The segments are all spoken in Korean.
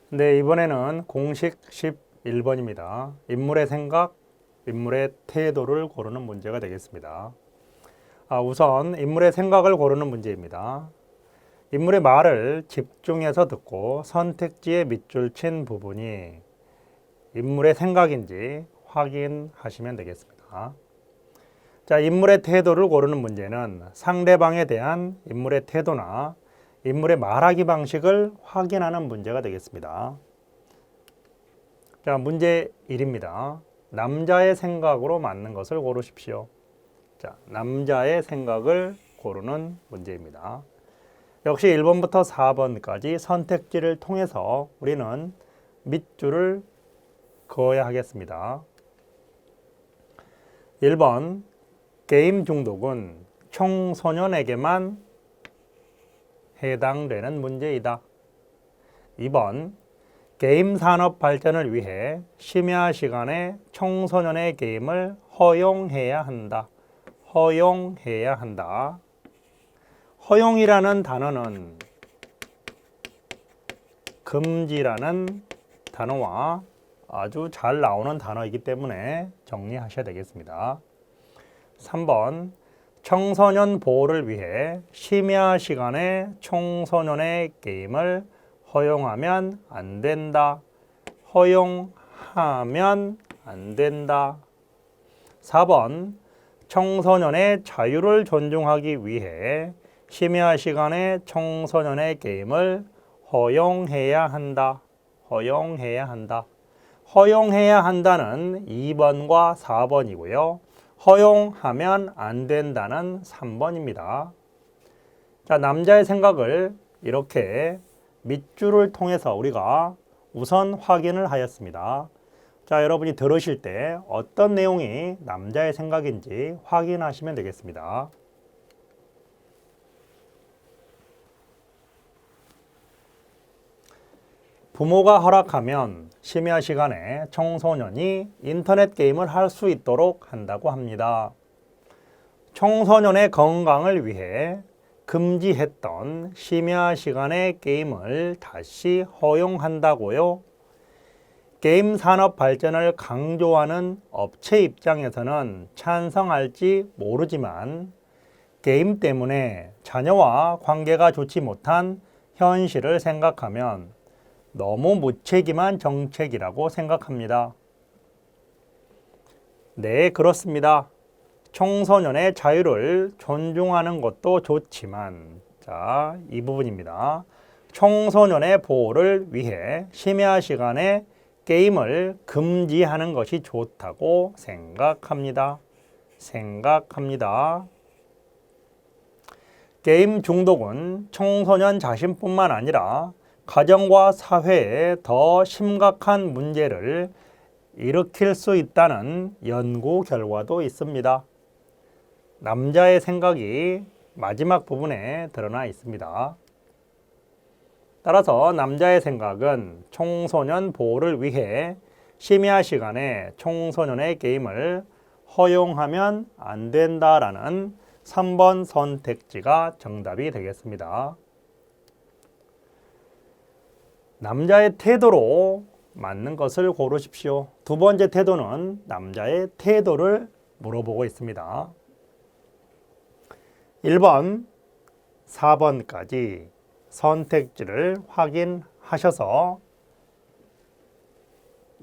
네, 이번에는 공식 11번입니다. 인물의 생각, 인물의 태도를 고르는 문제가 되겠습니다. 우선 인물의 생각을 고르는 문제입니다. 인물의 말을 집중해서 듣고 선택지에 밑줄 친 부분이 인물의 생각인지 확인하시면 되겠습니다. 자, 인물의 태도를 고르는 문제는 상대방에 대한 인물의 태도나 인물의 말하기 방식을 확인하는 문제가 되겠습니다. 자, 문제 1입니다. 남자의 생각으로 맞는 것을 고르십시오. 자, 남자의 생각을 고르는 문제입니다. 역시 1번부터 4번까지 선택지를 통해서 우리는 밑줄을 그어야 하겠습니다. 1번, 게임 중독은 청소년에게만 해당되는 문제이다. 2번, 게임 산업 발전을 위해 심야 시간에 청소년의 게임을 허용해야 한다. 허용해야 한다. 허용이라는 단어는 금지라는 단어와 아주 잘 나오는 단어이기 때문에 정리하셔야 되겠습니다. 3번, 청소년 보호를 위해 심야 시간에 청소년의 게임을 허용하면 안 된다. 허용하면 안 된다. 4번, 청소년의 자유를 존중하기 위해 심야 시간에 청소년의 게임을 허용해야 한다. 허용해야 한다. 허용해야 한다는 2번과 4번이고요. 허용하면 안 된다는 3번입니다. 자, 남자의 생각을 이렇게 밑줄을 통해서 우리가 우선 확인을 하였습니다. 자, 여러분이 들으실 때 어떤 내용이 남자의 생각인지 확인하시면 되겠습니다. 부모가 허락하면 심야 시간에 청소년이 인터넷 게임을 할 수 있도록 한다고 합니다. 청소년의 건강을 위해 금지했던 심야 시간의 게임을 다시 허용한다고요? 게임 산업 발전을 강조하는 업체 입장에서는 찬성할지 모르지만 게임 때문에 자녀와 관계가 좋지 못한 현실을 생각하면 너무 무책임한 정책이라고 생각합니다. 네, 그렇습니다. 청소년의 자유를 존중하는 것도 좋지만, 자, 이 부분입니다. 청소년의 보호를 위해 심야 시간에 게임을 금지하는 것이 좋다고 생각합니다. 생각합니다. 게임 중독은 청소년 자신뿐만 아니라 가정과 사회에 더 심각한 문제를 일으킬 수 있다는 연구 결과도 있습니다. 남자의 생각이 마지막 부분에 드러나 있습니다. 따라서 남자의 생각은 청소년 보호를 위해 심야 시간에 청소년의 게임을 허용하면 안 된다라는 3번 선택지가 정답이 되겠습니다. 남자의 태도로 맞는 것을 고르십시오. 두 번째 태도는 남자의 태도를 물어보고 있습니다. 1번, 4번까지 선택지를 확인하셔서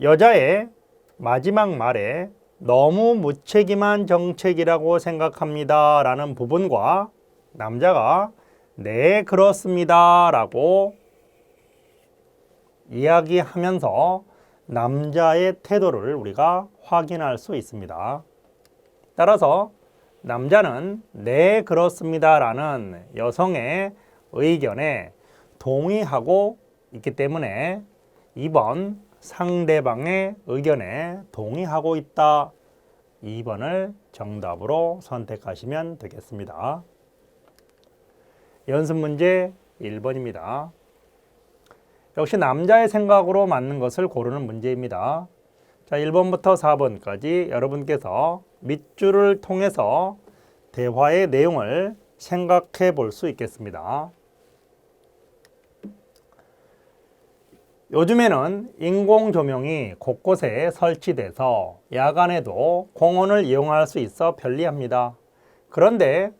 여자의 마지막 말에 너무 무책임한 정책이라고 생각합니다 라는 부분과 남자가 네, 그렇습니다 라고 이야기하면서 남자의 태도를 우리가 확인할 수 있습니다. 따라서 남자는 네, 그렇습니다 라는 여성의 의견에 동의하고 있기 때문에 2번 상대방의 의견에 동의하고 있다. 2번을 정답으로 선택하시면 되겠습니다. 연습 문제 1번입니다. 역시 남자의 생각으로 맞는 것을 고르는 문제입니다. 자, 1번부터 4번까지 여러분께서 밑줄을 통해서 대화의 내용을 생각해 볼 수 있겠습니다. 요즘에는 인공 조명이 곳곳에 설치돼서 야간에도 공원을 이용할 수 있어 편리합니다. 그런데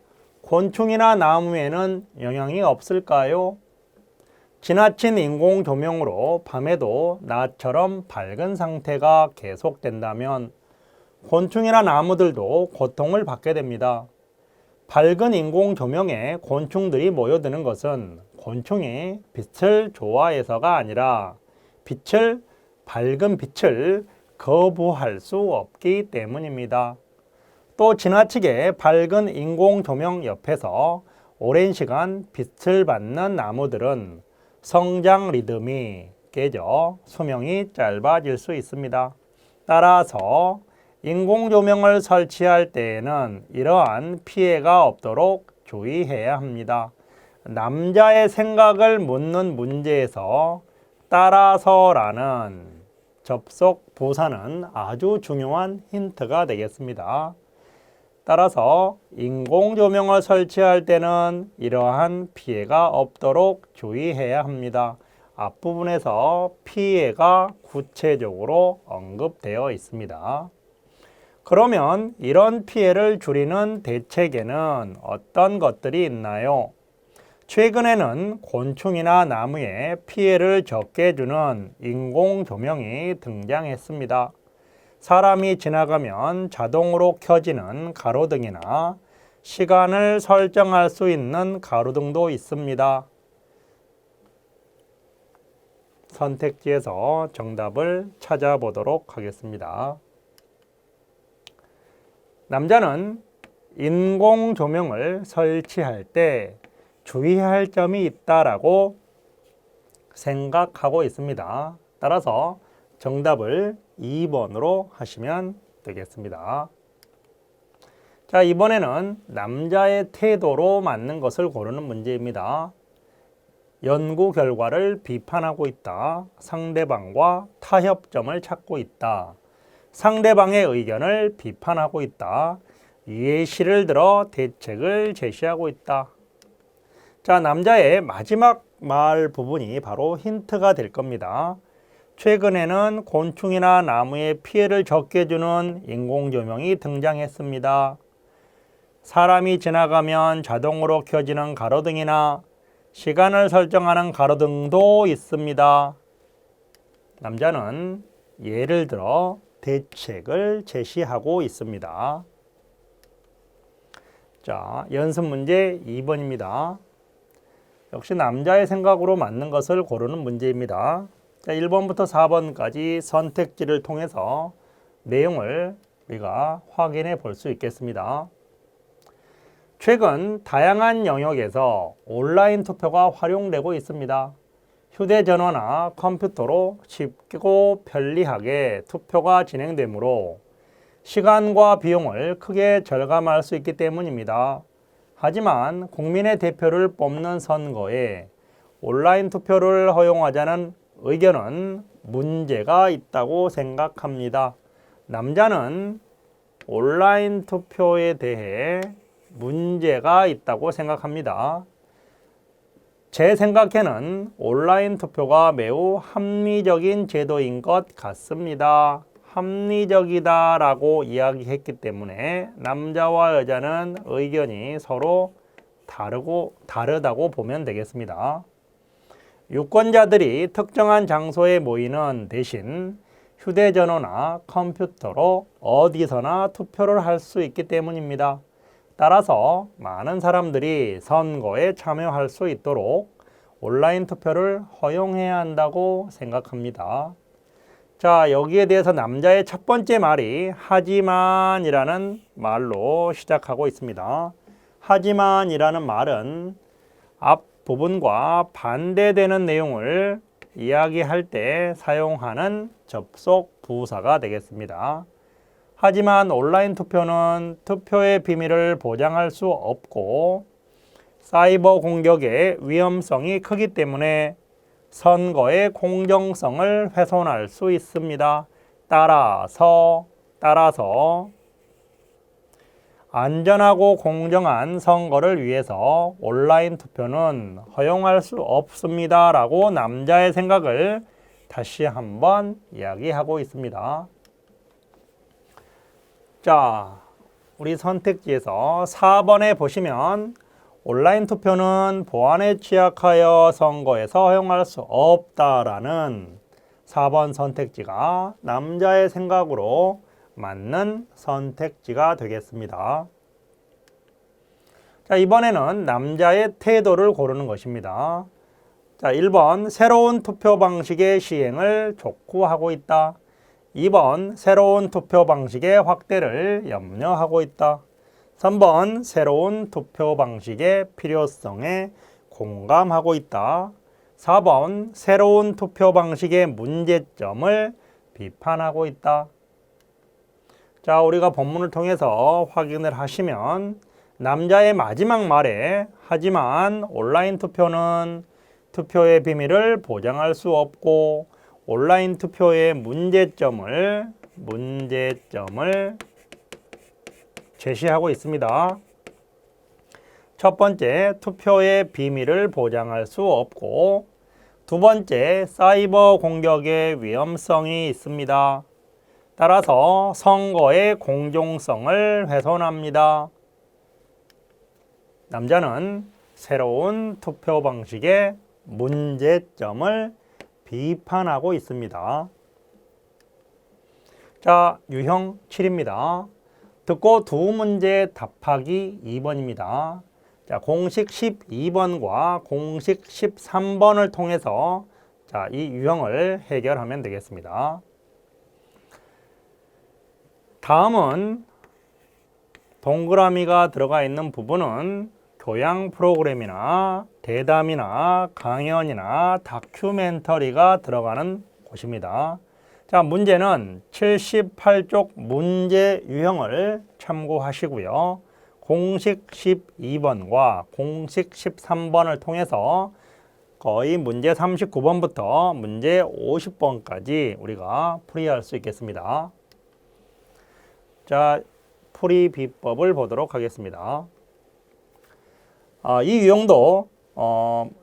곤충이나 나무에는 영향이 없을까요? 지나친 인공 조명으로 밤에도 낮처럼 밝은 상태가 계속된다면 곤충이나 나무들도 고통을 받게 됩니다. 밝은 인공 조명에 곤충들이 모여드는 것은 곤충이 빛을 좋아해서가 아니라 밝은 빛을 거부할 수 없기 때문입니다. 또 지나치게 밝은 인공 조명 옆에서 오랜 시간 빛을 받는 나무들은 성장 리듬이 깨져 수명이 짧아질 수 있습니다. 따라서 인공 조명을 설치할 때에는 이러한 피해가 없도록 주의해야 합니다. 남자의 생각을 묻는 문제에서 따라서라는 접속 부사는 아주 중요한 힌트가 되겠습니다. 따라서 인공 조명을 설치할 때는 이러한 피해가 없도록 주의해야 합니다. 앞부분에서 피해가 구체적으로 언급되어 있습니다. 그러면 이런 피해를 줄이는 대책에는 어떤 것들이 있나요? 최근에는 곤충이나 나무에 피해를 적게 주는 인공 조명이 등장했습니다. 사람이 지나가면 자동으로 켜지는 가로등이나 시간을 설정할 수 있는 가로등도 있습니다. 선택지에서 정답을 찾아보도록 하겠습니다. 남자는 인공 조명을 설치할 때 주의해야 할 점이 있다라고 생각하고 있습니다. 따라서 정답을 2번으로 하시면 되겠습니다. 자, 이번에는 남자의 태도로 맞는 것을 고르는 문제입니다. 연구 결과를 비판하고 있다. 상대방과 타협점을 찾고 있다. 상대방의 의견을 비판하고 있다. 예시를 들어 대책을 제시하고 있다. 자, 남자의 마지막 말 부분이 바로 힌트가 될 겁니다. 최근에는 곤충이나 나무에 피해를 적게 주는 인공조명이 등장했습니다. 사람이 지나가면 자동으로 켜지는 가로등이나 시간을 설정하는 가로등도 있습니다. 남자는 예를 들어 대책을 제시하고 있습니다. 자, 연습 문제 2번입니다. 역시 남자의 생각으로 맞는 것을 고르는 문제입니다. 자, 1번부터 4번까지 선택지를 통해서 내용을 우리가 확인해 볼 수 있겠습니다. 최근 다양한 영역에서 온라인 투표가 활용되고 있습니다. 휴대전화나 컴퓨터로 쉽고 편리하게 투표가 진행되므로 시간과 비용을 크게 절감할 수 있기 때문입니다. 하지만 국민의 대표를 뽑는 선거에 온라인 투표를 허용하자는 의견은 문제가 있다고 생각합니다. 남자는 온라인 투표에 대해 문제가 있다고 생각합니다. 제 생각에는 온라인 투표가 매우 합리적인 제도인 것 같습니다. 합리적이다라고 이야기했기 때문에 남자와 여자는 의견이 서로 다르다고 보면 되겠습니다. 유권자들이 특정한 장소에 모이는 대신 휴대전화나 컴퓨터로 어디서나 투표를 할 수 있기 때문입니다. 따라서 많은 사람들이 선거에 참여할 수 있도록 온라인 투표를 허용해야 한다고 생각합니다. 자, 여기에 대해서 남자의 첫 번째 말이 하지만이라는 말로 시작하고 있습니다. 하지만이라는 말은 앞부분과 반대되는 내용을 이야기할 때 사용하는 접속 부사가 되겠습니다. 하지만 온라인 투표는 투표의 비밀을 보장할 수 없고 사이버 공격의 위험성이 크기 때문에 선거의 공정성을 훼손할 수 있습니다. 따라서 안전하고 공정한 선거를 위해서 온라인 투표는 허용할 수 없습니다. 라고 남자의 생각을 다시 한번 이야기하고 있습니다. 자, 우리 선택지에서 4번에 보시면 온라인 투표는 보안에 취약하여 선거에서 허용할 수 없다라는 4번 선택지가 남자의 생각으로 맞는 선택지가 되겠습니다. 자, 이번에는 남자의 태도를 고르는 것입니다. 자, 1번 새로운 투표 방식의 시행을 촉구하고 있다. 2번 새로운 투표 방식의 확대를 염려하고 있다. 3번 새로운 투표 방식의 필요성에 공감하고 있다. 4번 새로운 투표 방식의 문제점을 비판하고 있다. 자, 우리가 본문을 통해서 확인을 하시면 남자의 마지막 말에 하지만 온라인 투표는 투표의 비밀을 보장할 수 없고 온라인 투표의 문제점을 제시하고 있습니다. 첫 번째, 투표의 비밀을 보장할 수 없고 두 번째, 사이버 공격의 위험성이 있습니다. 따라서 선거의 공정성을 훼손합니다. 남자는 새로운 투표 방식의 문제점을 비판하고 있습니다. 자, 유형 7입니다. 듣고 두 문제 답하기 2번입니다. 자, 공식 12번과 공식 13번을 통해서 자, 이 유형을 해결하면 되겠습니다. 다음은 동그라미가 들어가 있는 부분은 교양 프로그램이나 대담이나 강연이나 다큐멘터리가 들어가는 곳입니다. 자, 문제는 78쪽 문제 유형을 참고하시고요. 공식 12번과 공식 13번을 통해서 거의 문제 39번부터 문제 50번까지 우리가 풀이할 수 있겠습니다. 자, 풀이 비법을 보도록 하겠습니다. 이 유형도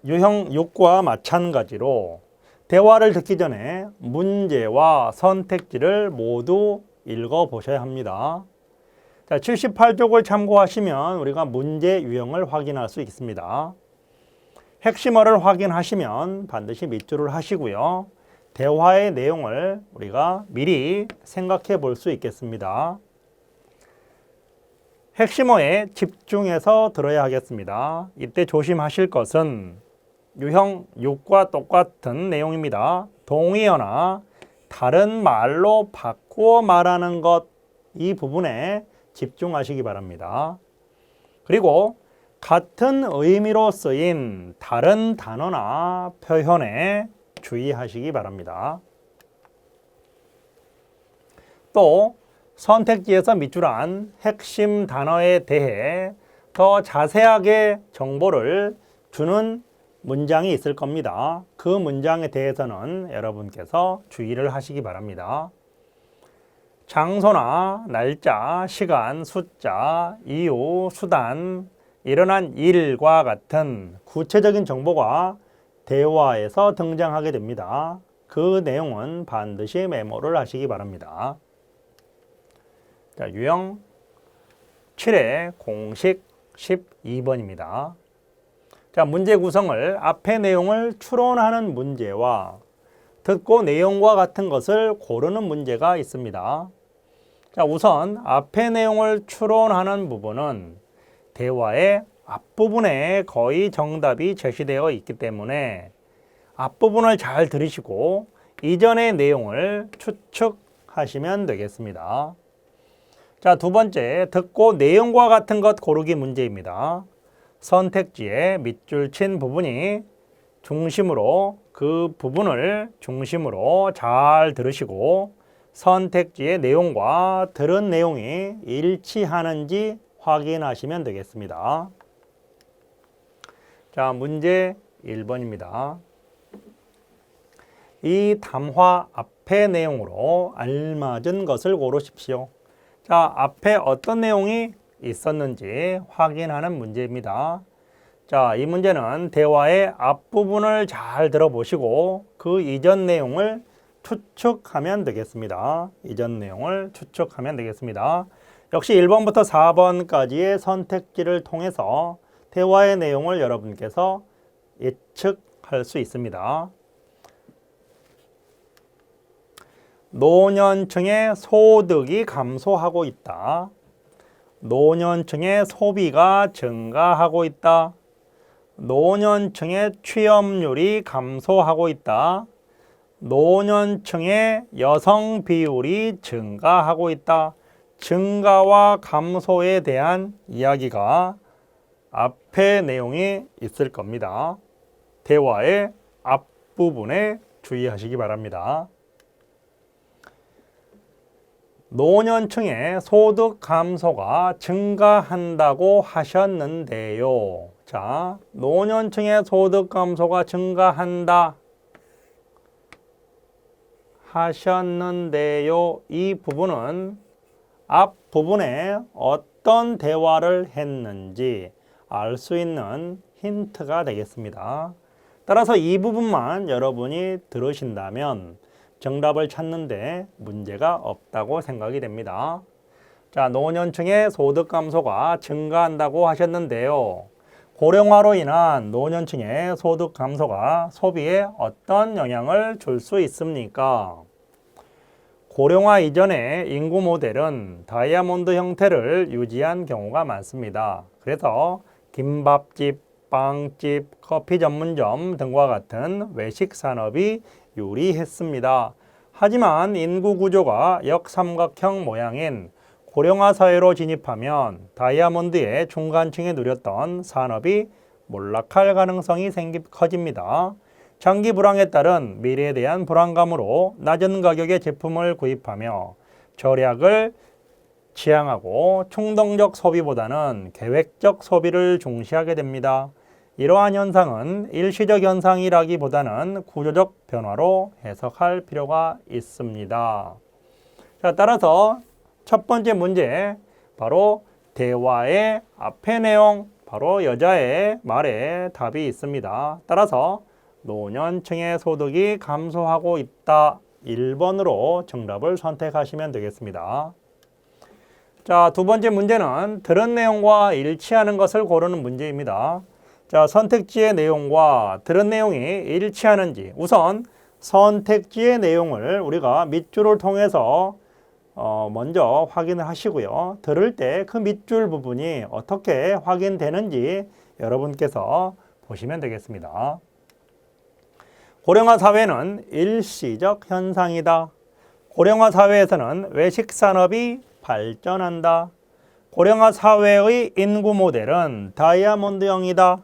유형 6과 마찬가지로 대화를 듣기 전에 문제와 선택지를 모두 읽어보셔야 합니다. 자, 78쪽을 참고하시면 우리가 문제 유형을 확인할 수 있습니다. 핵심어를 확인하시면 반드시 밑줄을 하시고요. 대화의 내용을 우리가 미리 생각해 볼 수 있겠습니다. 핵심어에 집중해서 들어야 하겠습니다. 이때 조심하실 것은 유형 6과 똑같은 내용입니다. 동의어나 다른 말로 바꾸어 말하는 것, 이 부분에 집중하시기 바랍니다. 그리고 같은 의미로 쓰인 다른 단어나 표현에 주의하시기 바랍니다. 또 선택지에서 밑줄한 핵심 단어에 대해 더 자세하게 정보를 주는 문장이 있을 겁니다. 그 문장에 대해서는 여러분께서 주의를 하시기 바랍니다. 장소나 날짜, 시간, 숫자, 이유, 수단, 일어난 일과 같은 구체적인 정보가 대화에서 등장하게 됩니다. 그 내용은 반드시 메모를 하시기 바랍니다. 자, 유형 7의 공식 12번입니다. 자, 문제 구성을 앞의 내용을 추론하는 문제와 듣고 내용과 같은 것을 고르는 문제가 있습니다. 자, 우선 앞의 내용을 추론하는 부분은 대화의 앞부분에 거의 정답이 제시되어 있기 때문에 앞부분을 잘 들으시고 이전의 내용을 추측하시면 되겠습니다. 자, 두 번째, 듣고 내용과 같은 것 고르기 문제입니다. 선택지에 밑줄 친 부분이 중심으로 그 부분을 중심으로 잘 들으시고 선택지의 내용과 들은 내용이 일치하는지 확인하시면 되겠습니다. 자, 문제 1번입니다. 이 담화 앞의 내용으로 알맞은 것을 고르십시오. 자, 앞에 어떤 내용이 있었는지 확인하는 문제입니다. 자, 이 문제는 대화의 앞부분을 잘 들어보시고 그 이전 내용을 추측하면 되겠습니다. 이전 내용을 추측하면 되겠습니다. 역시 1번부터 4번까지의 선택지를 통해서 대화의 내용을 여러분께서 예측할 수 있습니다. 노년층의 소득이 감소하고 있다. 노년층의 소비가 증가하고 있다. 노년층의 취업률이 감소하고 있다. 노년층의 여성 비율이 증가하고 있다. 증가와 감소에 대한 이야기가 앞에 내용이 있을 겁니다. 대화의 앞부분에 주의하시기 바랍니다. 노년층의 소득 감소가 증가한다고 하셨는데요. 자, 노년층의 소득 감소가 증가한다 하셨는데요. 이 부분은 앞부분에 어떤 대화를 했는지 알 수 있는 힌트가 되겠습니다. 따라서 이 부분만 여러분이 들으신다면 정답을 찾는데 문제가 없다고 생각이 됩니다. 자, 노년층의 소득 감소가 증가한다고 하셨는데요. 고령화로 인한 노년층의 소득 감소가 소비에 어떤 영향을 줄 수 있습니까? 고령화 이전의 인구 모델은 다이아몬드 형태를 유지한 경우가 많습니다. 그래서 김밥집, 빵집, 커피 전문점 등과 같은 외식 산업이 유리했습니다. 하지만 인구 구조가 역삼각형 모양인 고령화 사회로 진입하면 다이아몬드의 중간층에 누렸던 산업이 몰락할 가능성이 커집니다. 장기 불황에 따른 미래에 대한 불안감으로 낮은 가격의 제품을 구입하며 절약을 지향하고 충동적 소비보다는 계획적 소비를 중시하게 됩니다. 이러한 현상은 일시적 현상이라기보다는 구조적 변화로 해석할 필요가 있습니다. 자, 따라서 첫 번째 문제, 바로 대화의 앞의 내용, 바로 여자의 말에 답이 있습니다. 따라서 노년층의 소득이 감소하고 있다. 1번으로 정답을 선택하시면 되겠습니다. 자, 두 번째 문제는 들은 내용과 일치하는 것을 고르는 문제입니다. 자, 선택지의 내용과 들은 내용이 일치하는지, 우선 선택지의 내용을 우리가 밑줄을 통해서 먼저 확인을 하시고요. 들을 때 그 밑줄 부분이 어떻게 확인되는지 여러분께서 보시면 되겠습니다. 고령화 사회는 일시적 현상이다. 고령화 사회에서는 외식 산업이 발전한다. 고령화 사회의 인구 모델은 다이아몬드형이다.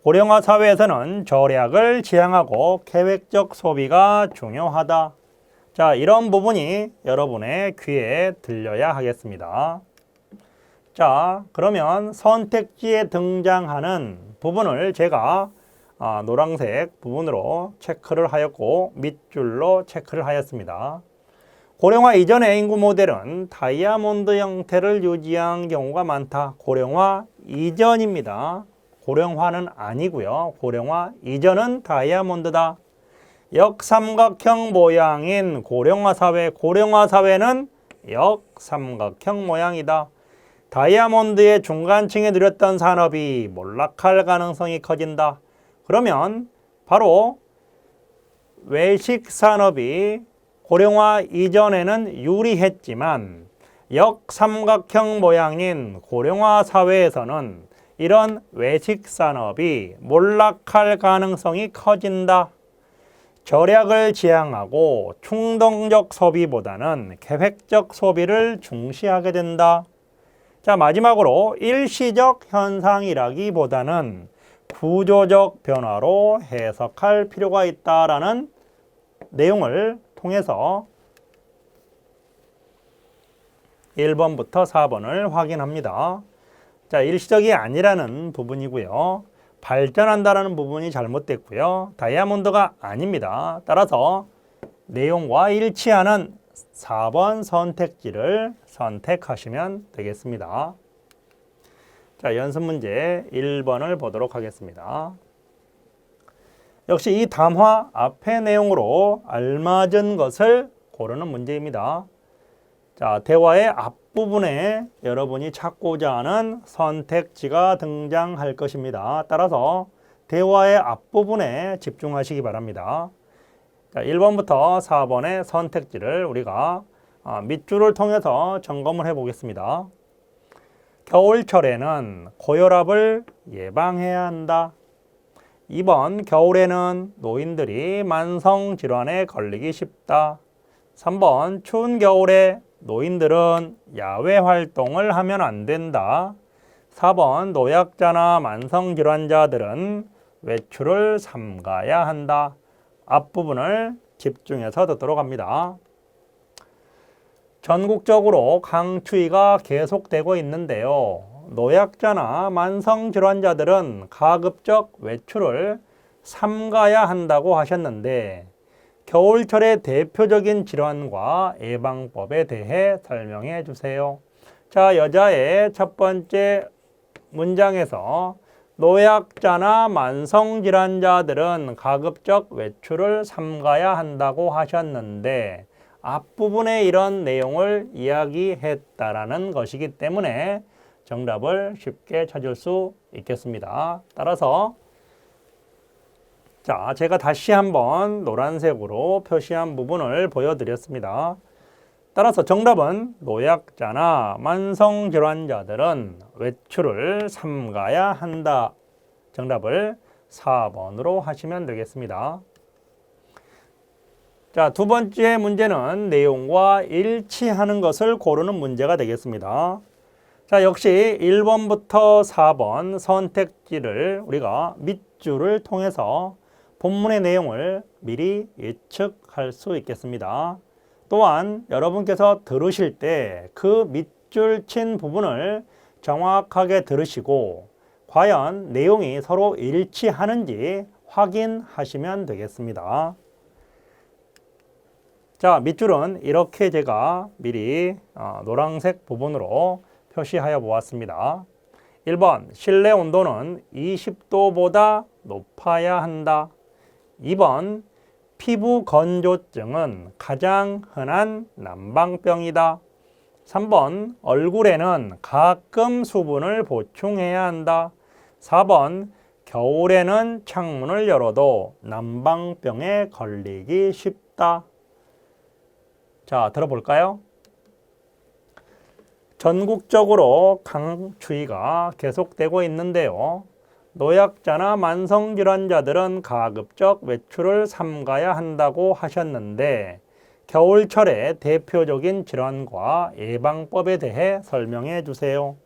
고령화 사회에서는 절약을 지향하고 계획적 소비가 중요하다. 자, 이런 부분이 여러분의 귀에 들려야 하겠습니다. 자, 그러면 선택지에 등장하는 부분을 제가 노란색 부분으로 체크를 하였고 밑줄로 체크를 하였습니다. 고령화 이전의 인구 모델은 다이아몬드 형태를 유지한 경우가 많다. 고령화 이전입니다. 고령화는 아니고요. 고령화 이전은 다이아몬드다. 역삼각형 모양인 고령화 사회, 고령화 사회는 역삼각형 모양이다. 다이아몬드의 중간층에 누렸던 산업이 몰락할 가능성이 커진다. 그러면 바로 외식 산업이 고령화 이전에는 유리했지만 역삼각형 모양인 고령화 사회에서는 이런 외식 산업이 몰락할 가능성이 커진다. 절약을 지향하고 충동적 소비보다는 계획적 소비를 중시하게 된다. 자, 마지막으로 일시적 현상이라기보다는 구조적 변화로 해석할 필요가 있다라는 내용을 통해서 1번부터 4번을 확인합니다. 자, 일시적이 아니라는 부분이고요. 발전한다라는 부분이 잘못됐고요. 다이아몬드가 아닙니다. 따라서 내용과 일치하는 4번 선택지를 선택하시면 되겠습니다. 자, 연습 문제 1번을 보도록 하겠습니다. 역시 이 담화 앞의 내용으로 알맞은 것을 고르는 문제입니다. 자, 대화의 앞부분에 여러분이 찾고자 하는 선택지가 등장할 것입니다. 따라서 대화의 앞부분에 집중하시기 바랍니다. 자, 1번부터 4번의 선택지를 우리가 밑줄을 통해서 점검을 해 보겠습니다. 겨울철에는 고혈압을 예방해야 한다. 2번, 겨울에는 노인들이 만성질환에 걸리기 쉽다. 3번, 추운 겨울에 노인들은 야외 활동을 하면 안 된다. 4번, 노약자나 만성질환자들은 외출을 삼가야 한다. 앞부분을 집중해서 듣도록 합니다. 전국적으로 강추위가 계속되고 있는데요. 노약자나 만성질환자들은 가급적 외출을 삼가야 한다고 하셨는데 겨울철의 대표적인 질환과 예방법에 대해 설명해 주세요. 자, 여자의 첫 번째 문장에서 노약자나 만성질환자들은 가급적 외출을 삼가야 한다고 하셨는데 앞부분에 이런 내용을 이야기했다라는 것이기 때문에 정답을 쉽게 찾을 수 있겠습니다. 따라서 자, 제가 다시 한번 노란색으로 표시한 부분을 보여드렸습니다. 따라서 정답은 노약자나 만성질환자들은 외출을 삼가야 한다. 정답을 4번으로 하시면 되겠습니다. 자, 두 번째 문제는 내용과 일치하는 것을 고르는 문제가 되겠습니다. 자, 역시 1번부터 4번 선택지를 우리가 밑줄을 통해서 본문의 내용을 미리 예측할 수 있겠습니다. 또한 여러분께서 들으실 때 그 밑줄 친 부분을 정확하게 들으시고 과연 내용이 서로 일치하는지 확인하시면 되겠습니다. 자, 밑줄은 이렇게 제가 미리 노란색 부분으로 표시하여 보았습니다. 1번, 실내 온도는 20도보다 높아야 한다. 2번, 피부 건조증은 가장 흔한 난방병이다. 3번, 얼굴에는 가끔 수분을 보충해야 한다. 4번, 겨울에는 창문을 열어도 난방병에 걸리기 쉽다. 자, 들어볼까요? 전국적으로 강추위가 계속되고 있는데요. 노약자나 만성질환자들은 가급적 외출을 삼가야 한다고 하셨는데 겨울철의 대표적인 질환과 예방법에 대해 설명해 주세요.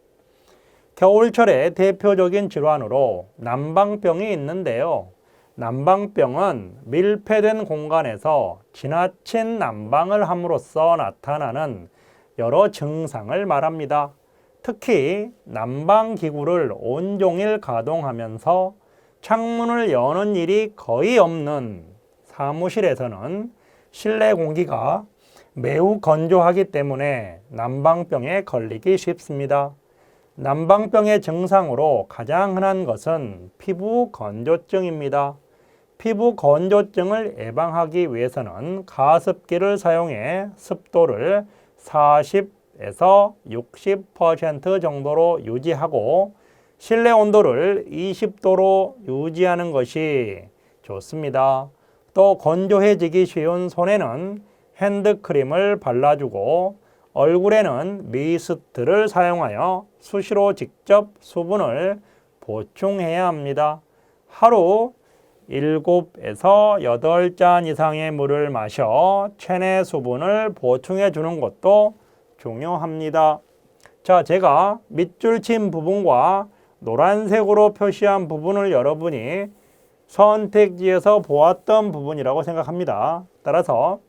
겨울철의 대표적인 질환으로 난방병이 있는데요. 난방병은 밀폐된 공간에서 지나친 난방을 함으로써 나타나는 여러 증상을 말합니다. 특히 난방기구를 온종일 가동하면서 창문을 여는 일이 거의 없는 사무실에서는 실내 공기가 매우 건조하기 때문에 난방병에 걸리기 쉽습니다. 난방병의 증상으로 가장 흔한 것은 피부 건조증입니다. 피부 건조증을 예방하기 위해서는 가습기를 사용해 습도를 40에서 60% 정도로 유지하고 실내 온도를 20도로 유지하는 것이 좋습니다. 또 건조해지기 쉬운 손에는 핸드크림을 발라주고 얼굴에는 미스트를 사용하여 수시로 직접 수분을 보충해야 합니다. 하루 7에서 8잔 이상의 물을 마셔 체내 수분을 보충해 주는 것도 중요합니다. 자, 제가 밑줄 친 부분과 노란색으로 표시한 부분을 여러분이 선택지에서 보았던 부분이라고 생각합니다. 따라서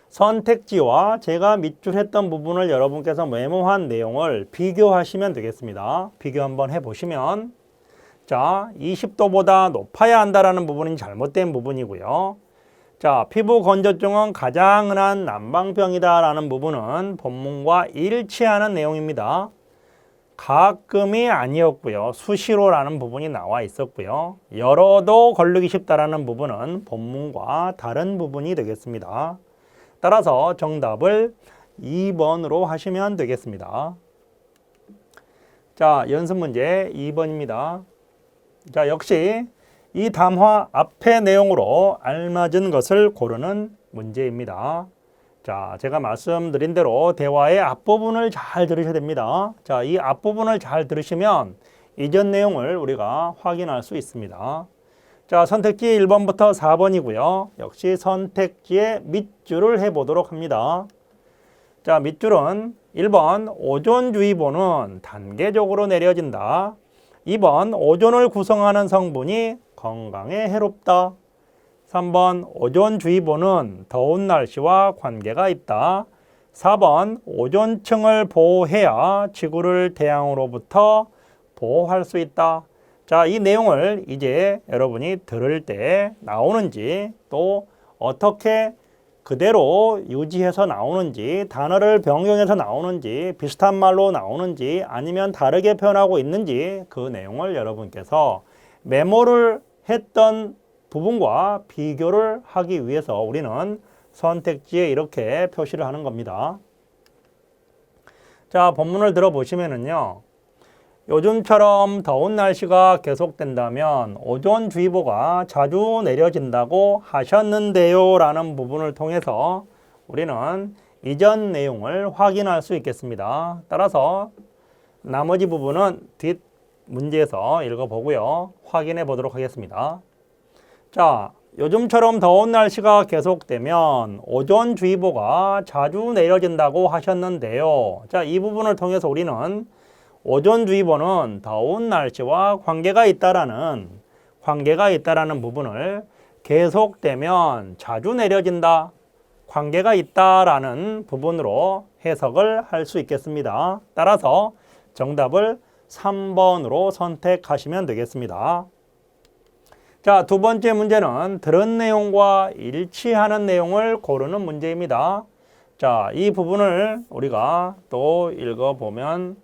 선택지와 제가 밑줄했던 부분을 여러분께서 메모한 내용을 비교하시면 되겠습니다. 비교 한번 해보시면 자, 20도보다 높아야 한다라는 부분은 잘못된 부분이고요. 자, 피부 건조증은 가장 흔한 난방병이다라는 부분은 본문과 일치하는 내용입니다. 가끔이 아니었고요. 수시로라는 부분이 나와 있었고요. 열어도 걸리기 쉽다라는 부분은 본문과 다른 부분이 되겠습니다. 따라서 정답을 2번으로 하시면 되겠습니다. 자, 연습 문제 2번입니다. 자, 역시 이 담화 앞의 내용으로 알맞은 것을 고르는 문제입니다. 자, 제가 말씀드린 대로 대화의 앞부분을 잘 들으셔야 됩니다. 자, 이 앞부분을 잘 들으시면 이전 내용을 우리가 확인할 수 있습니다. 자, 선택지 1번부터 4번이고요. 역시 선택지의 밑줄을 해보도록 합니다. 자, 밑줄은 1번 오존주의보는 단계적으로 내려진다. 2번 오존을 구성하는 성분이 건강에 해롭다. 3번 오존주의보는 더운 날씨와 관계가 있다. 4번 오존층을 보호해야 지구를 태양으로부터 보호할 수 있다. 자, 이 내용을 이제 여러분이 들을 때 나오는지 또 어떻게 그대로 유지해서 나오는지 단어를 변경해서 나오는지 비슷한 말로 나오는지 아니면 다르게 표현하고 있는지 그 내용을 여러분께서 메모를 했던 부분과 비교를 하기 위해서 우리는 선택지에 이렇게 표시를 하는 겁니다. 자, 본문을 들어보시면은요. 요즘처럼 더운 날씨가 계속된다면 오존주의보가 자주 내려진다고 하셨는데요 라는 부분을 통해서 우리는 이전 내용을 확인할 수 있겠습니다. 따라서 나머지 부분은 뒷 문제에서 읽어보고요. 확인해 보도록 하겠습니다. 자, 요즘처럼 더운 날씨가 계속되면 오존주의보가 자주 내려진다고 하셨는데요. 자, 이 부분을 통해서 우리는 오존주의보는 더운 날씨와 관계가 있다라는 부분을 계속되면 자주 내려진다, 관계가 있다라는 부분으로 해석을 할 수 있겠습니다. 따라서 정답을 3번으로 선택하시면 되겠습니다. 자, 두 번째 문제는 들은 내용과 일치하는 내용을 고르는 문제입니다. 자, 이 부분을 우리가 또 읽어보면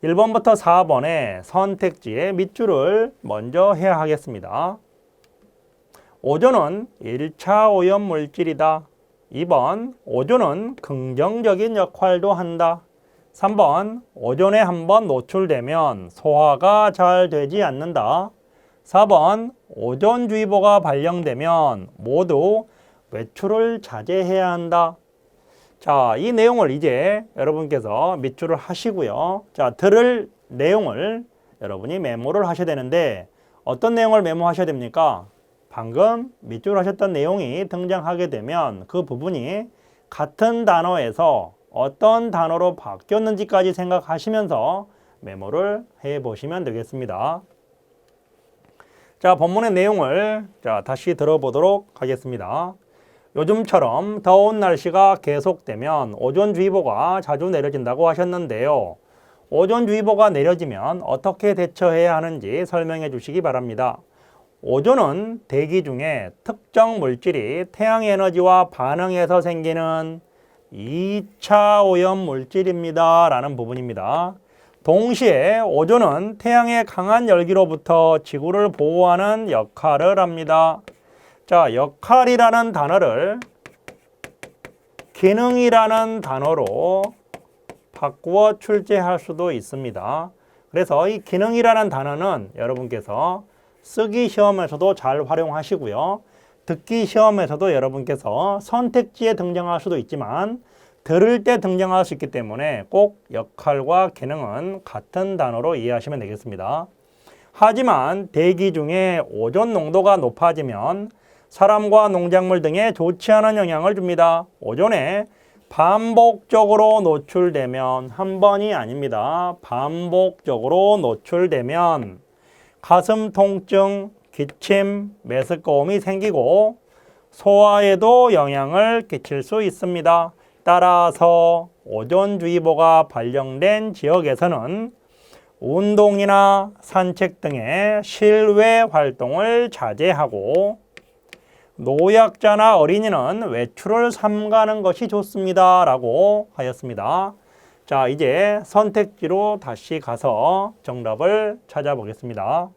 1번부터 4번의 선택지의 밑줄을 먼저 해야 하겠습니다. 오존은 1차 오염 물질이다. 2번, 오존은 긍정적인 역할도 한다. 3번, 오존에 한번 노출되면 소화가 잘 되지 않는다. 4번, 오존주의보가 발령되면 모두 외출을 자제해야 한다. 자, 이 내용을 이제 여러분께서 밑줄을 하시고요. 자, 들을 내용을 여러분이 메모를 하셔야 되는데 어떤 내용을 메모하셔야 됩니까? 방금 밑줄 하셨던 내용이 등장하게 되면 그 부분이 같은 단어에서 어떤 단어로 바뀌었는지까지 생각하시면서 메모를 해 보시면 되겠습니다. 자, 본문의 내용을 다시 들어보도록 하겠습니다. 요즘처럼 더운 날씨가 계속되면 오존주의보가 자주 내려진다고 하셨는데요. 오존주의보가 내려지면 어떻게 대처해야 하는지 설명해 주시기 바랍니다. 오존은 대기 중에 특정 물질이 태양에너지와 반응해서 생기는 2차 오염 물질입니다 라는 부분입니다. 동시에 오존은 태양의 강한 열기로부터 지구를 보호하는 역할을 합니다. 자, 역할이라는 단어를 기능이라는 단어로 바꾸어 출제할 수도 있습니다. 그래서 이 기능이라는 단어는 여러분께서 쓰기 시험에서도 잘 활용하시고요. 듣기 시험에서도 여러분께서 선택지에 등장할 수도 있지만 들을 때 등장할 수 있기 때문에 꼭 역할과 기능은 같은 단어로 이해하시면 되겠습니다. 하지만 대기 중에 오존 농도가 높아지면 사람과 농작물 등에 좋지 않은 영향을 줍니다. 오존에 반복적으로 노출되면 한 번이 아닙니다. 반복적으로 노출되면 가슴 통증, 기침, 메스꺼움이 생기고 소화에도 영향을 끼칠 수 있습니다. 따라서 오존주의보가 발령된 지역에서는 운동이나 산책 등의 실외 활동을 자제하고 노약자나 어린이는 외출을 삼가는 것이 좋습니다 라고 하였습니다. 자, 이제 선택지로 다시 가서 정답을 찾아보겠습니다.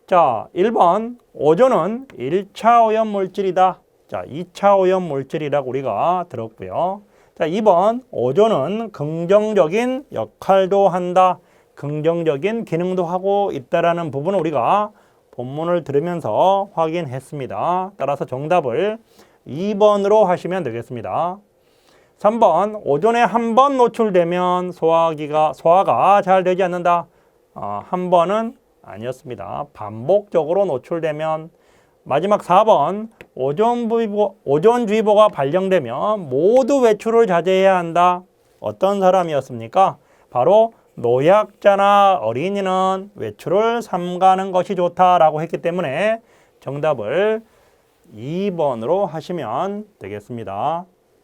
자, 1번 오존은 1차 오염 물질이다. 자, 2차 오염 물질이라고 우리가 들었고요. 자, 2번 오존은 긍정적인 역할도 한다. 긍정적인 기능도 하고 있다라는 부분을 우리가 본문을 들으면서 확인했습니다. 따라서 정답을 2번으로 하시면 되겠습니다. 3번 오존에 한 번 노출되면 소화가 잘 되지 않는다. 한 번은 아니었습니다. 반복적으로 노출되면. 마지막 4번 오존주의보가 발령되면 모두 외출을 자제해야 한다. 어떤 사람이었습니까? 바로 노약자나 어린이는 외출을 삼가는 것이 좋다라고 했기 때문에 정답을 2번으로 하시면 되겠습니다.